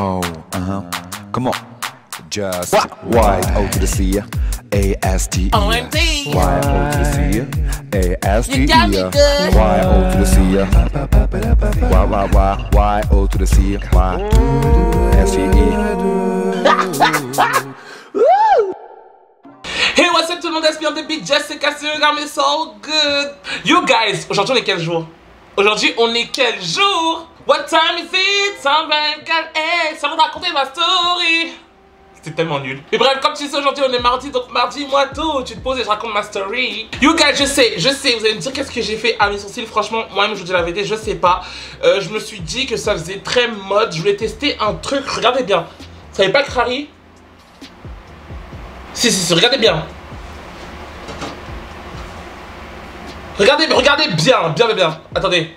Oh, come on. Just Y-O to the C, A-S-T-E. OMG. Y-O to the C, A-S-T-E. You got me good. Y-O to the C, Y-O to the C, Y-S-T-E. Hey, what's up tout le monde, Aspire de Big Jessica, c'est mais so good. You guys, aujourd'hui on est quel jour? Aujourd'hui on est quel jour? What time is it? 124, hey, ça va te raconter ma story. C'était tellement nul. Mais bref, comme tu sais, aujourd'hui on est mardi, donc mardi, moi tout, tu te poses et je raconte ma story. You guys, je sais, vous allez me dire qu'est-ce que j'ai fait à mes sourcils. Franchement, moi-même, je vous dis la vérité, je sais pas. Je me suis dit que ça faisait très mode. Je voulais tester un truc, regardez bien. Vous savez pas que Harry? Si, regardez bien. Regardez bien. Attendez.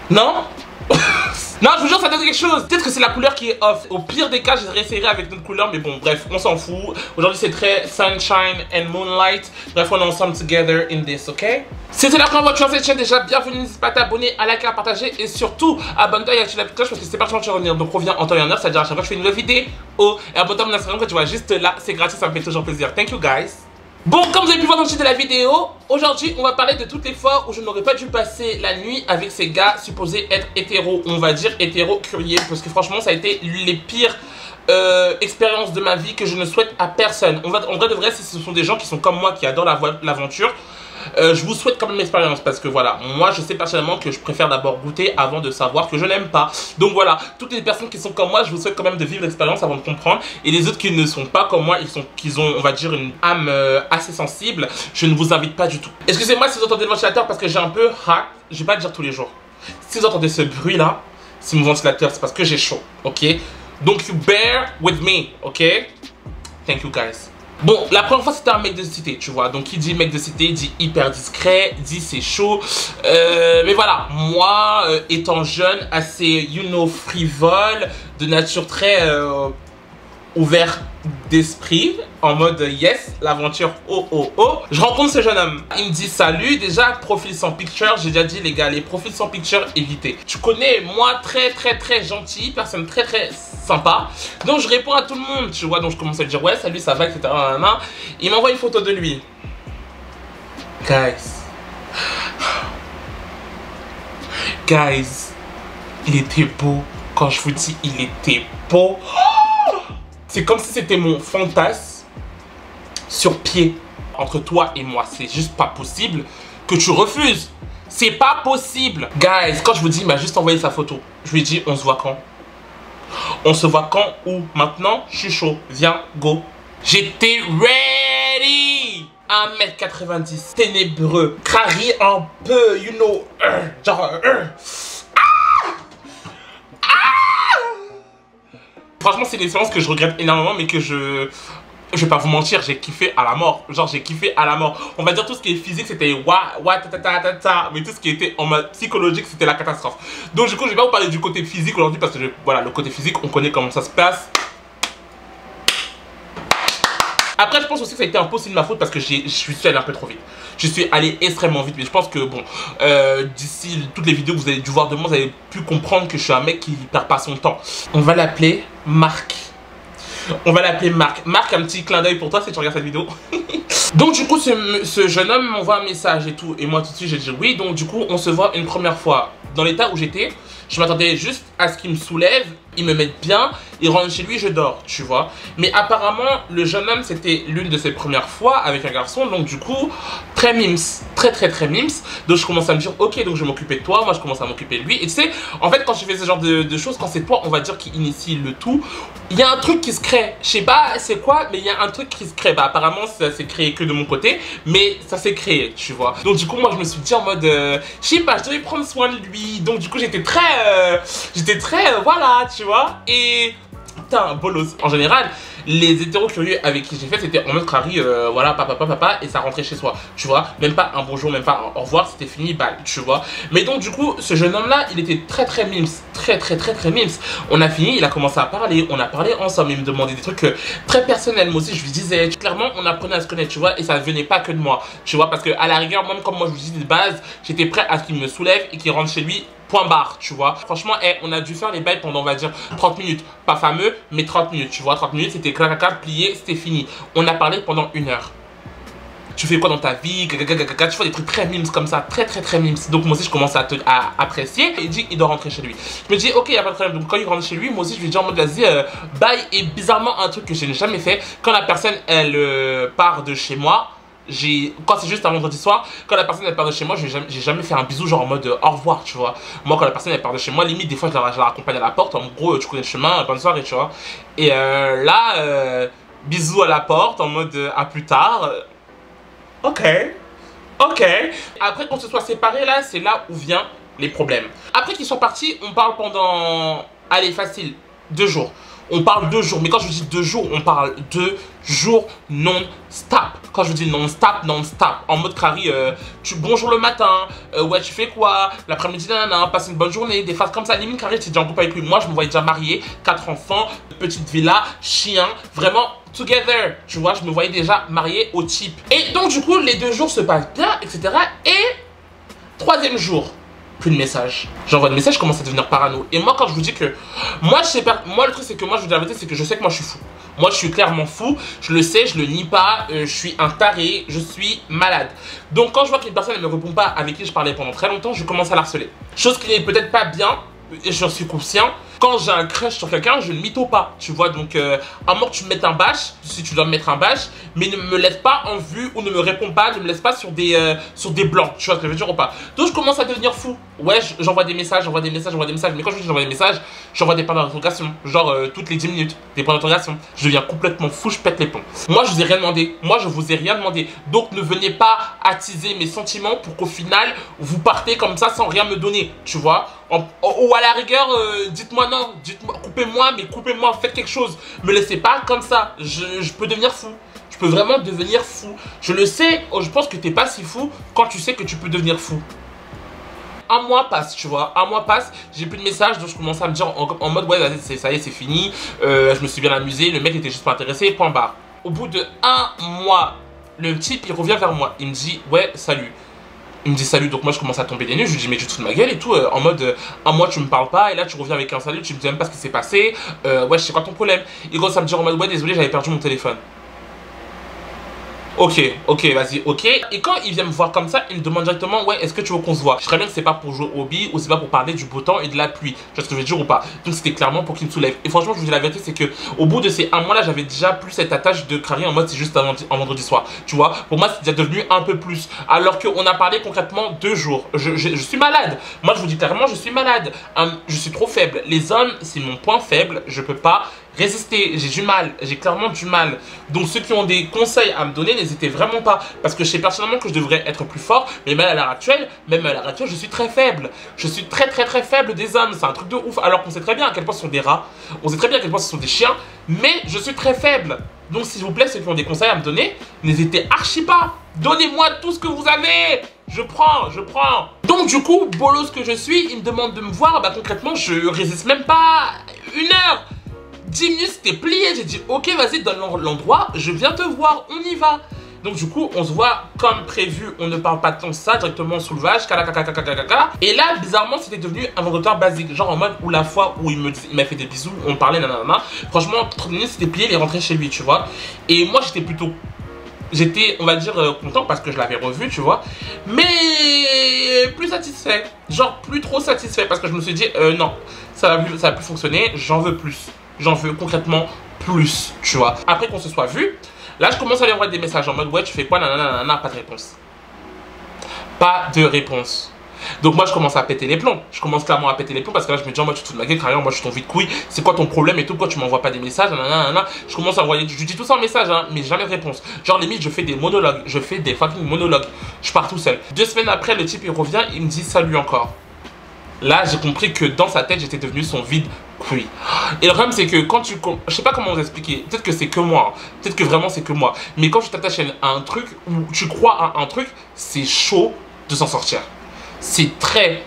Non? Non, je vous jure, ça donne quelque chose. Peut-être que c'est la couleur qui est off. Au pire des cas, je réessayerai avec notre couleur. Mais bon, bref, on s'en fout. Aujourd'hui, c'est très sunshine and moonlight. Bref, on est ensemble together in this, ok? Si c'est la première fois que tu es sur cette chaîne, déjà, bienvenue. N'hésite pas à t'abonner, à liker, à partager. Et surtout, abonne-toi et active la petite cloche parce que c'est pas que tu vas revenir. Donc, reviens en temps et en heure. C'est-à-dire, à chaque fois que je fais une nouvelle vidéo. Et abonne-toi à mon Instagram que tu vois juste là. C'est gratuit, ça me fait toujours plaisir. Thank you, guys. Bon, comme vous avez pu voir dans le titre de la vidéo, aujourd'hui on va parler de toutes les fois où je n'aurais pas dû passer la nuit avec ces gars supposés être hétéros, on va dire hétéro-curieux, parce que franchement ça a été les pires expériences de ma vie que je ne souhaite à personne. En vrai de vrai, si ce sont des gens qui sont comme moi, qui adorent l'aventure, je vous souhaite quand même l'expérience parce que voilà, moi je sais personnellement que je préfère d'abord goûter avant de savoir que je n'aime pas. Donc voilà, toutes les personnes qui sont comme moi, je vous souhaite quand même de vivre l'expérience avant de comprendre. Et les autres qui ne sont pas comme moi, qui ont on va dire une âme assez sensible, je ne vous invite pas du tout. Excusez-moi si vous entendez le ventilateur parce que j'ai un peu hack, je vais pas le dire tous les jours. Si vous entendez ce bruit là, c'est mon ventilateur, c'est parce que j'ai chaud, ok? Donc you bear with me, ok? Thank you guys. Bon, la première fois c'était un mec de cité, tu vois. Donc qui dit mec de cité dit hyper discret, dit c'est chaud. Mais voilà, moi étant jeune, assez you know frivole, de nature très ouvert d'esprit, en mode yes, l'aventure oh. Je rencontre ce jeune homme, il me dit salut, déjà profil sans picture, j'ai déjà dit les gars, les profils sans picture, évitez. Tu connais, moi très gentil, personne très sympa, donc je réponds à tout le monde, tu vois, donc je commence à lui dire ouais salut ça va, etc. Il m'envoie une photo de lui. Guys, il était beau, quand je vous dis il était beau. C'est comme si c'était mon fantasme sur pied entre toi et moi. C'est juste pas possible que tu refuses. C'est pas possible. Guys, quand je vous dis, il m'a juste envoyé sa photo. Je lui ai dit, on se voit quand? On se voit quand? Où? Maintenant? Je suis chaud. Viens, go. J'étais ready. 1m90, ténébreux, crari un peu, you know, genre... Franchement, c'est une expérience que je regrette énormément, mais que je vais pas vous mentir, j'ai kiffé à la mort. Genre, j'ai kiffé à la mort. On va dire tout ce qui est physique, c'était mais tout ce qui était en mode psychologique, c'était la catastrophe. Donc, du coup, je vais pas vous parler du côté physique aujourd'hui parce que, voilà, le côté physique, on connaît comment ça se passe. Après, je pense aussi que ça a été un peu aussi de ma faute parce que je suis allé un peu trop vite. Je suis allé extrêmement vite, mais je pense que bon, d'ici toutes les vidéos que vous avez dû voir de moi, vous avez pu comprendre que je suis un mec qui perd pas son temps. On va l'appeler Marc. Marc, un petit clin d'œil pour toi si tu regardes cette vidéo. Donc du coup, ce jeune homme m'envoie un message et tout. Et moi tout de suite, j'ai dit oui. Donc du coup, on se voit une première fois. Dans l'état où j'étais, je m'attendais juste à ce qu'il me soulève, il me mette bien, il rentre chez lui, je dors, tu vois. Mais apparemment, le jeune homme, c'était l'une de ses premières fois avec un garçon. Donc du coup, très mims, très mims. Donc je commence à me dire, ok, donc je vais m'occuper de toi, moi je commence à m'occuper de lui. Et tu sais, en fait, quand je fais ce genre de choses, quand c'est toi, on va dire, qui initie le tout, il y a un truc qui se crée. Je sais pas c'est quoi, mais il y a un truc qui se crée. Bah apparemment, ça s'est créé que de mon côté, mais ça s'est créé, tu vois. Donc du coup, moi je me suis dit en mode, je sais pas, je devais prendre soin de lui. Donc du coup, j'étais très, voilà, tu vois. Et putain, bolos. En général, les hétéros curieux avec qui j'ai fait, c'était en mode Harry, voilà, papa, et ça rentrait chez soi, tu vois. Même pas un bonjour, même pas un au revoir, c'était fini, balle, tu vois. Mais donc, du coup, ce jeune homme-là, il était très mims, très mims. On a fini, il a commencé à parler, on a parlé ensemble, il me demandait des trucs très personnels. Moi aussi, je lui disais, clairement, on apprenait à se connaître, tu vois, et ça ne venait pas que de moi, tu vois, parce que à la rigueur, même comme moi, je vous dis de base, j'étais prêt à ce qu'il me soulève et qu'il rentre chez lui Point barre, tu vois. Franchement, on a dû faire les bails pendant, on va dire, 30 minutes. Pas fameux, mais 30 minutes, tu vois. 30 minutes, c'était clac, clac, plié, c'était fini. On a parlé pendant 1 heure. Tu fais quoi dans ta vie, tu fais des trucs très mimes comme ça, très mimes. Donc moi aussi je commence à apprécier. Il dit il doit rentrer chez lui. Je me dis ok, y a pas de problème. Donc quand il rentre chez lui, moi aussi je lui dis en mode vas-y bye. Et bizarrement un truc que je n'ai jamais fait, quand la personne elle part de chez moi, quand c'est juste un vendredi soir, quand la personne elle part de chez moi, j'ai jamais fait un bisou genre en mode au revoir, tu vois. Moi quand la personne elle part de chez moi, limite des fois je la raccompagne à la porte, en gros tu connais le chemin, bonne soirée, tu vois. Et là bisous à la porte en mode à plus tard. Ok. Après qu'on se soit séparés là, c'est là où viennent les problèmes. Après qu'ils soient partis, on parle pendant, allez facile, 2 jours. On parle 2 jours, mais quand je dis 2 jours, on parle 2 jours non-stop. Quand je dis non-stop, non-stop. En mode Carrie, bonjour le matin, ouais tu fais quoi, l'après-midi, nanana, passe une bonne journée, des phases comme ça. Limite Carrie, tu es déjà en couple avec lui. Moi je me voyais déjà marié, 4 enfants, petite villa, chien, vraiment together. Tu vois, je me voyais déjà marié au type. Et donc du coup, les 2 jours se passent bien, etc. Et 3e jour. Plus de messages. J'envoie des messages, je commence à devenir parano. Et moi, quand je vous dis que. Moi, je sais pas. Moi, le truc, c'est que moi, je vous dis la vérité, c'est que je sais que moi, je suis fou. Moi, je suis clairement fou. Je le sais, je le nie pas. Je suis un taré. Je suis malade. Donc, quand je vois qu'une personne ne me répond pas avec qui je parlais pendant très longtemps, je commence à l'harceler. Chose qui n'est peut-être pas bien. Et j'en suis conscient. Quand j'ai un crush sur quelqu'un, je ne mytho pas, tu vois. Donc, à moins que tu me mettes un bash, si tu dois me mettre un bash, mais ne me laisse pas en vue ou ne me réponds pas, ne me laisse pas sur des blancs, tu vois ce que je veux dire ou pas. Donc, je commence à devenir fou. Ouais, j'envoie des messages, mais quand je dis j'envoie des messages, j'envoie des points d'interrogation, genre toutes les 10 minutes, des points d'interrogation. Je deviens complètement fou, je pète les plombs. Moi, je vous ai rien demandé, donc ne venez pas attiser mes sentiments pour qu'au final, vous partez comme ça sans rien me donner, tu vois. Ou à la rigueur, dites-moi non, coupez-moi, mais coupez-moi, faites quelque chose. Me laissez pas comme ça, je peux devenir fou. Je peux vraiment devenir fou. Je le sais, je pense que t'es pas si fou quand tu sais que tu peux devenir fou. Un mois passe, tu vois, un mois passe, j'ai plus de messages, donc je commence à me dire en mode ouais, ça y est, c'est fini, je me suis bien amusé, le mec était juste pas intéressé, point barre. Au bout de 1 mois, le type il revient vers moi, il me dit ouais, salut. Il me dit salut, donc moi je commence à tomber des nues, je lui dis mais tu te fous de ma gueule et tout, en mode un mois tu me parles pas et là tu reviens avec un salut, tu me dis même pas ce qui s'est passé, ouais je sais quoi ton problème. Il commence à me dire en mode ouais désolé j'avais perdu mon téléphone. Ok, vas-y, ok. Et quand il vient me voir comme ça, il me demande directement ouais est-ce que tu veux qu'on se voit. Je sais bien que c'est pas pour jouer au hobby ou c'est pas pour parler du beau temps et de la pluie. Tu vois ce que je veux dire ou pas. Donc c'était clairement pour qu'il me soulève. Et franchement je vous dis la vérité, c'est que au bout de ces 1 mois là, j'avais déjà plus cette attache de Carrie en mode c'est juste un vendredi soir. Tu vois, pour moi c'est déjà devenu un peu plus. Alors qu'on a parlé concrètement 2 jours. Je suis malade. Moi je vous dis clairement je suis malade. Je suis trop faible. Les hommes c'est mon point faible. Je peux pas résister, j'ai du mal, j'ai clairement du mal. Donc ceux qui ont des conseils à me donner, n'hésitez vraiment pas. Parce que je sais personnellement que je devrais être plus fort. Mais même à l'heure actuelle, je suis très faible. Je suis très faible des hommes. C'est un truc de ouf. Alors qu'on sait très bien à quel point ce sont des rats. On sait très bien à quel point ce sont des chiens. Mais je suis très faible. Donc s'il vous plaît, ceux qui ont des conseils à me donner, n'hésitez archi pas. Donnez-moi tout ce que vous avez. Je prends. Donc du coup, bolos que je suis, il me demande de me voir. Bah concrètement, je résiste même pas 1 heure. 10 minutes c'était plié, j'ai dit ok vas-y donne l'endroit, je viens te voir, on y va. Donc du coup on se voit comme prévu, on ne parle pas tant ça, directement sous le vache, et là bizarrement c'était devenu un vendredi basique, genre en mode où la fois où il m'a fait des bisous, on parlait nanana, franchement 30 minutes c'était plié, il est rentré chez lui tu vois. Et moi j'étais on va dire content parce que je l'avais revu tu vois, mais plus satisfait, genre plus trop satisfait parce que je me suis dit non ça va plus fonctionner, j'en veux plus. J'en veux concrètement plus, tu vois. Après qu'on se soit vu, là je commence à lui envoyer des messages en mode ouais tu fais quoi, nanana, pas de réponse. Pas de réponse. Donc moi je commence à péter les plombs. Je commence clairement à péter les plombs parce que là je me dis oh, moi tu te fous de ma gueule, carrément moi je suis ton vide couille. C'est quoi ton problème et tout, pourquoi tu m'envoies pas des messages, nanana. Je commence à envoyer, je dis tout ça en message hein, mais jamais de réponse. Genre limite je fais des monologues, je fais des fucking monologues. Je pars tout seul. 2 semaines après le type il revient, il me dit salut encore. Là, j'ai compris que dans sa tête, j'étais devenu son vide couille. Et le problème, c'est que quand tu... Je sais pas comment vous expliquer. Peut-être que c'est que moi. Peut-être que vraiment, c'est que moi. Mais quand tu t'attaches à un truc, ou tu crois à un truc, c'est chaud de s'en sortir. C'est très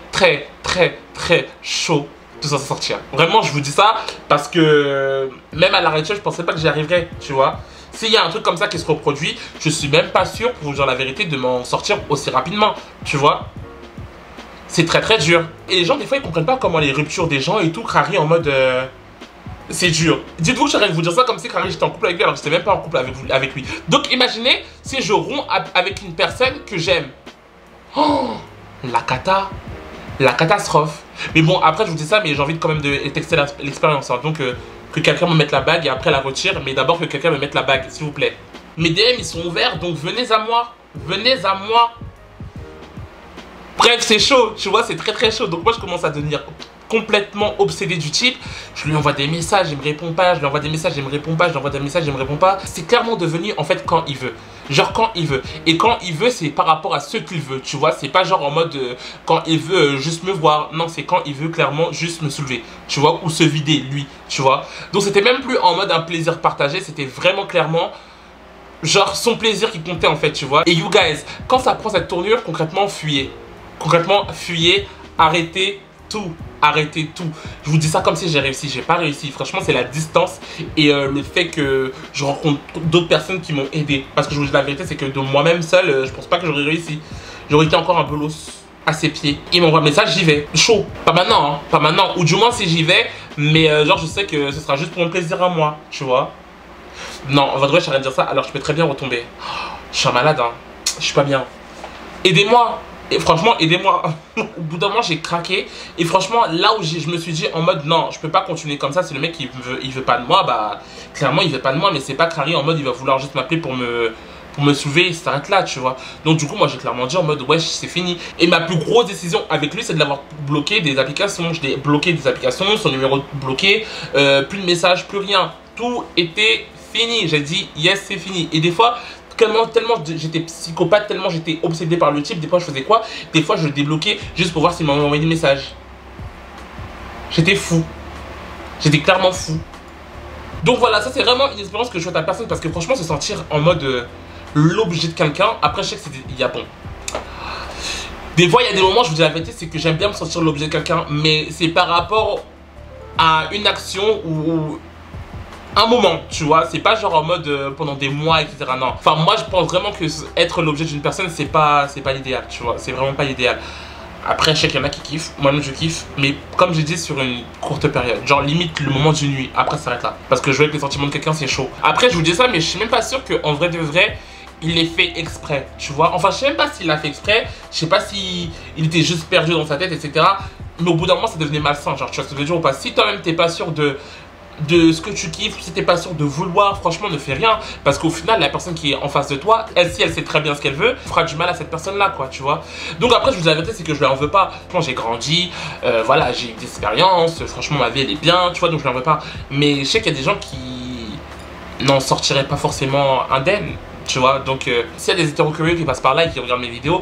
chaud de s'en sortir. Vraiment, je vous dis ça parce que même à l'heure actuelle, je pensais pas que j'y arriverais, tu vois. S'il y a un truc comme ça qui se reproduit, je suis même pas sûr, pour vous dire la vérité, de m'en sortir aussi rapidement, tu vois. c'est très très dur. Et les gens, des fois, ils comprennent pas comment les ruptures des gens et tout crarient en mode... c'est dur. Dites-vous que j'arrête de vous dire ça comme si Carrie j'étais en couple avec lui alors que j'étais même pas en couple avec lui. Donc imaginez si je romps avec une personne que j'aime. Oh, la catastrophe. Mais bon, après je vous dis ça, mais j'ai envie quand même de texter l'expérience. Hein. Donc que quelqu'un me mette la bague et après la retire. Mais d'abord que quelqu'un me mette la bague, s'il vous plaît. Mes DM ils sont ouverts, donc venez à moi. Venez à moi. Bref, c'est chaud, tu vois, c'est très très chaud. Donc moi je commence à devenir complètement obsédé du type. Je lui envoie des messages, il me répond pas. Je lui envoie des messages, il me répond pas. Je lui envoie des messages, il me répond pas. C'est clairement devenu en fait quand il veut. Genre quand il veut. Et quand il veut, c'est par rapport à ce qu'il veut, tu vois. C'est pas genre en mode quand il veut juste me voir. Non, c'est quand il veut clairement juste me soulever, tu vois. Ou se vider, lui, tu vois. Donc c'était même plus en mode un plaisir partagé. C'était vraiment clairement... genre son plaisir qui comptait en fait, tu vois. Et you guys, quand ça prend cette tournure, concrètement, fuyez. Concrètement, fuyez, arrêtez tout. Arrêtez tout. Je vous dis ça comme si j'ai réussi. J'ai pas réussi. Franchement, c'est la distance et le fait que je rencontre d'autres personnes qui m'ont aidé. Parce que je vous dis la vérité, c'est que de moi-même seul, je pense pas que j'aurais réussi. J'aurais été encore un peu loose à ses pieds. Il m'envoie un message, j'y vais. Chaud. Pas maintenant, hein. Pas maintenant. Ou du moins si j'y vais, mais genre je sais que ce sera juste pour mon plaisir à moi, tu vois. Non, en vrai, j'arrête de dire ça. Alors je peux très bien retomber. Oh, je suis un malade, hein. Je suis pas bien. Aidez-moi. Et franchement, aidez-moi. Au bout d'un moment, j'ai craqué. Et franchement, là où je me suis dit en mode non, je peux pas continuer comme ça. Si le mec il veut pas de moi, bah clairement il veut pas de moi. Mais c'est pas Carrie en mode il va vouloir juste m'appeler pour me soulever. Il s'arrête là, tu vois. Donc du coup, moi j'ai clairement dit en mode wesh, c'est fini. Et ma plus grosse décision avec lui, c'est de l'avoir bloqué des applications. Je l'ai bloqué des applications, son numéro bloqué, plus de messages, plus rien. Tout était fini. J'ai dit yes, c'est fini. Et des fois. Tellement j'étais psychopathe, tellement j'étais obsédé par le type. Des fois je faisais quoi? Des fois je le débloquais juste pour voir s'il m'avait envoyé des messages. J'étais fou. J'étais clairement fou. Donc voilà, ça c'est vraiment une expérience que je souhaite à personne. Parce que franchement se sentir en mode l'objet de quelqu'un. Après je sais que il y a bon. Des fois il y a des moments, je vous dis la vérité, c'est que j'aime bien me sentir l'objet de quelqu'un. Mais c'est par rapport à une action ou un moment, tu vois, c'est pas genre en mode pendant des mois, etc. Non, enfin moi je pense vraiment que être l'objet d'une personne c'est pas l'idéal, tu vois, c'est vraiment pas l'idéal. Après je sais qu'il y en a qui kiffent, moi-même je kiffe, mais comme j'ai dit sur une courte période, genre limite le moment d'une nuit, après ça s'arrête là. Parce que jouer avec les sentiments de quelqu'un c'est chaud. Après je vous dis ça, mais je suis même pas sûr qu'en vrai de vrai, il l'ait fait exprès, tu vois. Enfin je sais même pas s'il l'a fait exprès, je sais pas si il était juste perdu dans sa tête, etc. Mais au bout d'un moment ça devenait malsain, genre tu vois ce que je veux dire ou pas. Si toi-même t'es pas sûr de ce que tu kiffes, si t'es pas sûr de vouloir, franchement ne fais rien. Parce qu'au final la personne qui est en face de toi, elle si elle sait très bien ce qu'elle veut, fera du mal à cette personne là quoi, tu vois. Donc après je vous dis la vérité, c'est que je lui en veux pas. Franchement j'ai grandi, voilà, j'ai eu des expériences, franchement ma vie elle est bien, tu vois, donc je lui en veux pas. Mais je sais qu'il y a des gens qui n'en sortiraient pas forcément indemnes, tu vois. Donc s'il y a des hétéros curieux qui passent par là et qui regardent mes vidéos,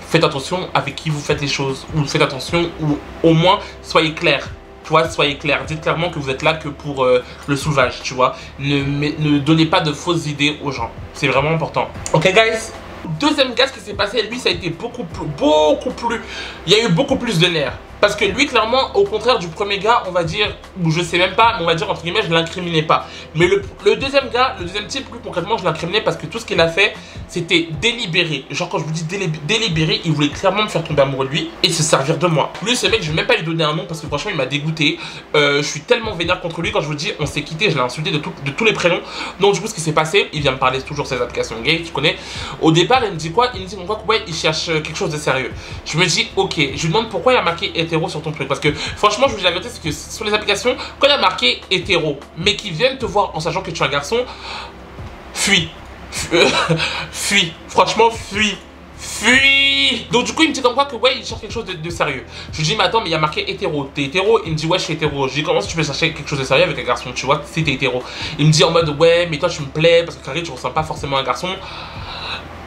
faites attention avec qui vous faites les choses, ou faites attention, ou au moins soyez clair. Tu vois, soyez clair, dites clairement que vous êtes là que pour le soulevage, tu vois. Ne donnez pas de fausses idées aux gens, c'est vraiment important. Ok guys, deuxième gars, ce qui s'est passé, lui ça a été beaucoup plus, il y a eu beaucoup plus de nerfs. Parce que lui, clairement, au contraire du premier gars, on va dire, ou je sais même pas, mais on va dire entre guillemets, je l'incriminais pas. Mais le deuxième gars, le deuxième type, lui concrètement, je l'incriminais parce que tout ce qu'il a fait, c'était délibéré. Genre, quand je vous dis délibéré, il voulait clairement me faire tomber amoureux de lui et se servir de moi. Lui, ce mec, je vais même pas lui donner un nom parce que franchement, il m'a dégoûté. Je suis tellement vénère contre lui. Quand je vous dis, on s'est quitté, je l'ai insulté de tous les prénoms. Donc, du coup, ce qui s'est passé, il vient me parler toujours de ses applications gay, tu connais. Au départ, il me dit quoi? Il me dit, ouais, il cherche quelque chose de sérieux. Je me dis, ok, je lui demande pourquoi il y a marqué hétéro sur ton truc. Parce que franchement, je vous dis la vérité, c'est que sur les applications, quand il y a marqué hétéro, mais qu'ils viennent te voir en sachant que tu es un garçon, fuis. Fuis. Franchement, fuis. Fuis. Donc du coup il me dit comme quoi que ouais il cherche quelque chose de sérieux. Je lui dis mais attends mais il y a marqué hétéro. T'es hétéro? Il me dit ouais je suis hétéro. Je lui dis comment si tu peux chercher quelque chose de sérieux avec un garçon, tu vois, si t'es hétéro. Il me dit en mode ouais mais toi tu me plais parce que Carrie tu ressembles pas forcément à un garçon.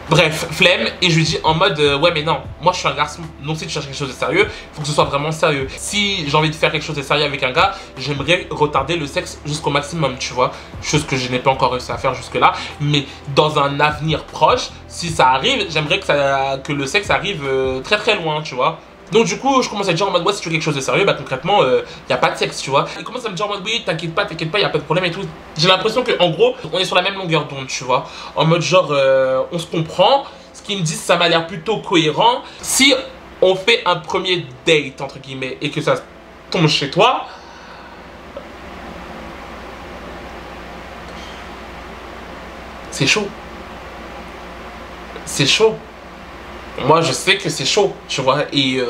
Bref, flemme, et je lui dis en mode ouais mais non, moi je suis un garçon, donc si tu cherches quelque chose de sérieux, il faut que ce soit vraiment sérieux. Si j'ai envie de faire quelque chose de sérieux avec un gars, j'aimerais retarder le sexe jusqu'au maximum, tu vois. Chose que je n'ai pas encore réussi à faire jusque là, mais dans un avenir proche, si ça arrive, j'aimerais que le sexe arrive très très loin, tu vois. Donc du coup je commence à dire en mode ouais si tu veux quelque chose de sérieux bah concrètement y a pas de sexe tu vois. Il commence à me dire en mode oui t'inquiète pas y a pas de problème et tout. J'ai l'impression que en gros on est sur la même longueur d'onde tu vois. En mode genre on se comprend. Ce qu'il me dit ça m'a l'air plutôt cohérent. Si on fait un premier date, entre guillemets, et que ça tombe chez toi, c'est chaud. C'est chaud. Moi, je sais que c'est chaud, tu vois, et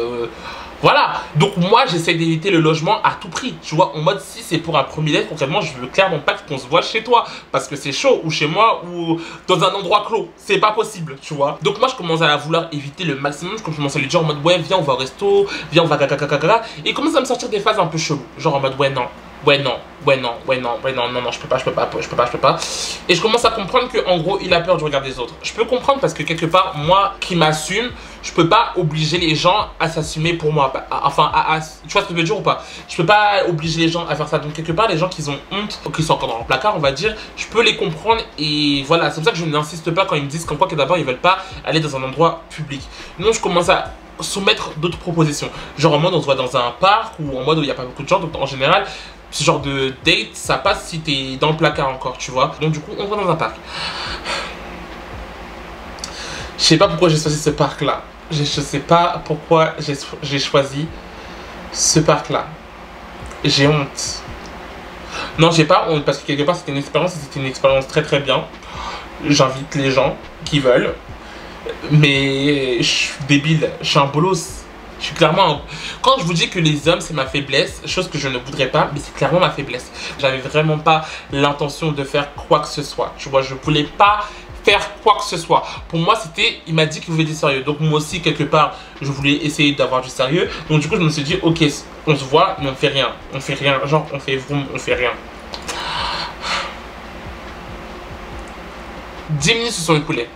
voilà. Donc moi, j'essaie d'éviter le logement à tout prix, tu vois, en mode si c'est pour un premier date, concrètement, je veux clairement pas qu'on se voit chez toi, parce que c'est chaud, ou chez moi, ou dans un endroit clos, c'est pas possible, tu vois. Donc moi, je commence à vouloir éviter le maximum, je commence à lui dire en mode ouais, viens, on va au resto, viens, on va caca, et il commence à me sortir des phases un peu cheloues, genre en mode ouais, non. Ouais non, non, je peux pas. Et je commence à comprendre que en gros il a peur du regard des autres. Je peux comprendre parce que quelque part, moi qui m'assume, je peux pas obliger les gens à s'assumer pour moi. Enfin, tu vois ce que je veux dire ou pas? Je peux pas obliger les gens à faire ça. Donc quelque part, les gens qui ont honte, ou qui sont encore dans leur placard, on va dire, je peux les comprendre. Et voilà, c'est pour ça que je n'insiste pas quand ils me disent qu'en quoi que d'abord ils veulent pas aller dans un endroit public. Donc je commence à soumettre d'autres propositions. Genre en mode on se voit dans un parc ou en mode où il n'y a pas beaucoup de gens. Donc en général, ce genre de date, ça passe si t'es dans le placard encore, tu vois. Donc du coup, on va dans un parc. Je sais pas pourquoi j'ai choisi ce parc-là. Je sais pas pourquoi j'ai choisi ce parc-là. J'ai honte. Non, j'ai pas honte parce que quelque part, c'était une expérience très très bien. J'invite les gens qui veulent. Mais je suis débile, je suis un bolos. Je suis clairement... Quand je vous dis que les hommes c'est ma faiblesse, chose que je ne voudrais pas, mais c'est clairement ma faiblesse. J'avais vraiment pas l'intention de faire quoi que ce soit. Tu vois, je voulais pas faire quoi que ce soit. Pour moi c'était, il m'a dit qu'il voulait du sérieux. Donc moi aussi quelque part, je voulais essayer d'avoir du sérieux. Donc du coup je me suis dit, ok, on se voit, mais on fait rien. On fait rien, genre on fait vroom, on fait rien. 10 minutes se sont écoulées.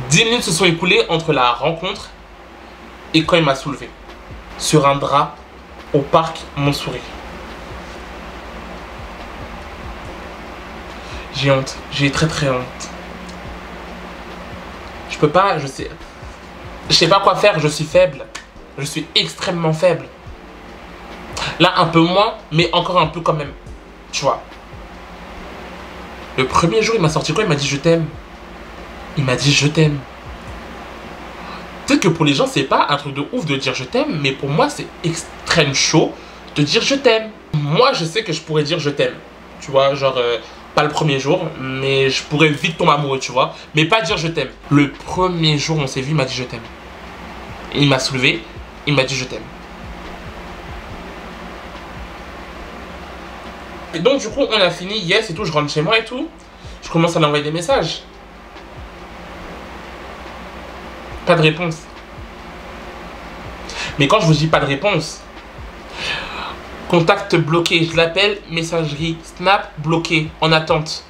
10 minutes se sont écoulées entre la rencontre et quand il m'a soulevé sur un drap au parc Montsouris. J'ai honte, j'ai très très honte. Je peux pas, je sais pas quoi faire, je suis faible. Je suis extrêmement faible. Là un peu moins, mais encore un peu quand même. Tu vois. Le premier jour il m'a sorti quoi? Il m'a dit je t'aime. Il m'a dit je t'aime. Peut-être que pour les gens c'est pas un truc de ouf de dire je t'aime, mais pour moi c'est extrêmement chaud de dire je t'aime. Moi je sais que je pourrais dire je t'aime, tu vois, genre pas le premier jour, mais je pourrais vite tomber amoureux, tu vois, mais pas dire je t'aime. Le premier jour on s'est vu, il m'a dit je t'aime. Il m'a soulevé, il m'a dit je t'aime. Et donc du coup on a fini, yes et tout, je rentre chez moi et tout, je commence à lui envoyer des messages. Pas de réponse. Mais quand je vous dis pas de réponse, contact bloqué, je l'appelle, messagerie, snap bloqué, en attente.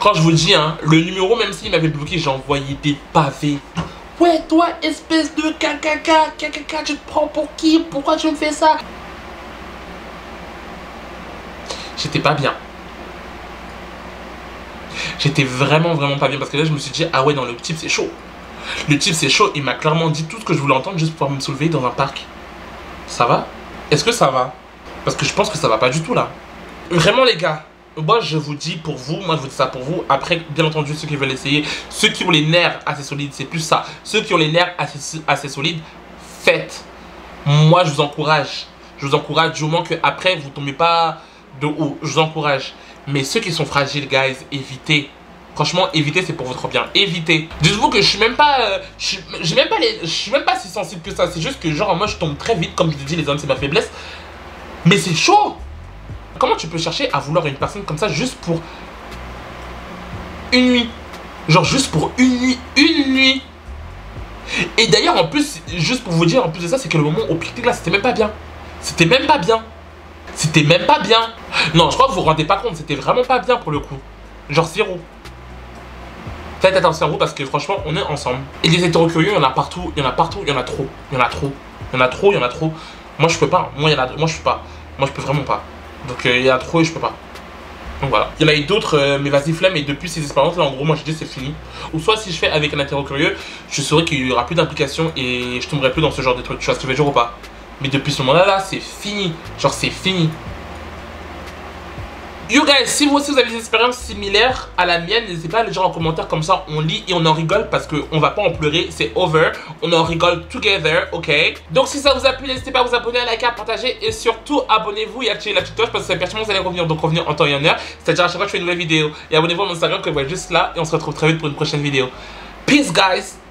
Quand je vous dis, hein, le numéro, même s'il m'avait bloqué, j'ai envoyé des pavés. Ouais, toi, espèce de caca, tu te prends pour qui? Pourquoi tu me fais ça? J'étais pas bien. J'étais vraiment pas bien parce que là je me suis dit ah ouais non le type c'est chaud. Le type c'est chaud, il m'a clairement dit tout ce que je voulais entendre juste pour pouvoir me soulever dans un parc. Ça va? Est-ce que ça va? Parce que je pense que ça va pas du tout là. Vraiment les gars, moi je vous dis pour vous, moi je vous dis ça pour vous. Après bien entendu ceux qui veulent essayer, ceux qui ont les nerfs assez solides, c'est plus ça. Ceux qui ont les nerfs assez solides, faites. Moi je vous encourage. Je vous encourage du moment que après vous tombez pas de haut. Je vous encourage. Mais ceux qui sont fragiles, guys, évitez. Franchement, évitez, c'est pour votre bien. Évitez. Dites-vous que je suis même pas, je suis même pas si sensible que ça. C'est juste que genre moi je tombe très vite, comme je te dis, les hommes c'est ma faiblesse. Mais c'est chaud. Comment tu peux chercher à vouloir une personne comme ça juste pour une nuit? Genre juste pour une nuit. Et d'ailleurs en plus, juste pour vous dire en plus de ça, c'est que le moment au pique là, c'était même pas bien. C'était même pas bien. C'était même pas bien. Non, je crois que vous vous rendez pas compte, c'était vraiment pas bien pour le coup. Genre zéro. Faites attention à vous parce que franchement, on est ensemble. Et les hétérocurieux, il y en a partout, il y en a partout, il y en a trop. Il y en a trop. Il y en a trop, il y en a trop. Moi, je peux pas. Moi, je peux pas. Moi, je peux vraiment pas. Donc, il y en a trop et je peux pas. Donc voilà. Il y en a eu d'autres, mais vas-y, flemme. Et depuis ces expériences-là, en gros, moi, je dis c'est fini. Ou soit si je fais avec un hétérocurieux, je saurais qu'il y aura plus d'implication et je tomberai plus dans ce genre de trucs. Tu vois ce que je veux dire ou pas? Mais depuis ce moment-là, c'est fini. Genre, c'est fini. You guys, si vous aussi vous avez des expériences similaires à la mienne, n'hésitez pas à le dire en commentaire, comme ça on lit et on en rigole parce qu'on va pas en pleurer, c'est over. On en rigole together, ok? Donc si ça vous a plu, n'hésitez pas à vous abonner, à liker, à partager et surtout abonnez-vous et activez la petite cloche parce que c'est pertinent, vous allez revenir, donc revenir en temps et en heure. C'est-à-dire à chaque fois que je fais une nouvelle vidéo. Et abonnez-vous à mon Instagram que vous voyez juste là et on se retrouve très vite pour une prochaine vidéo. Peace guys!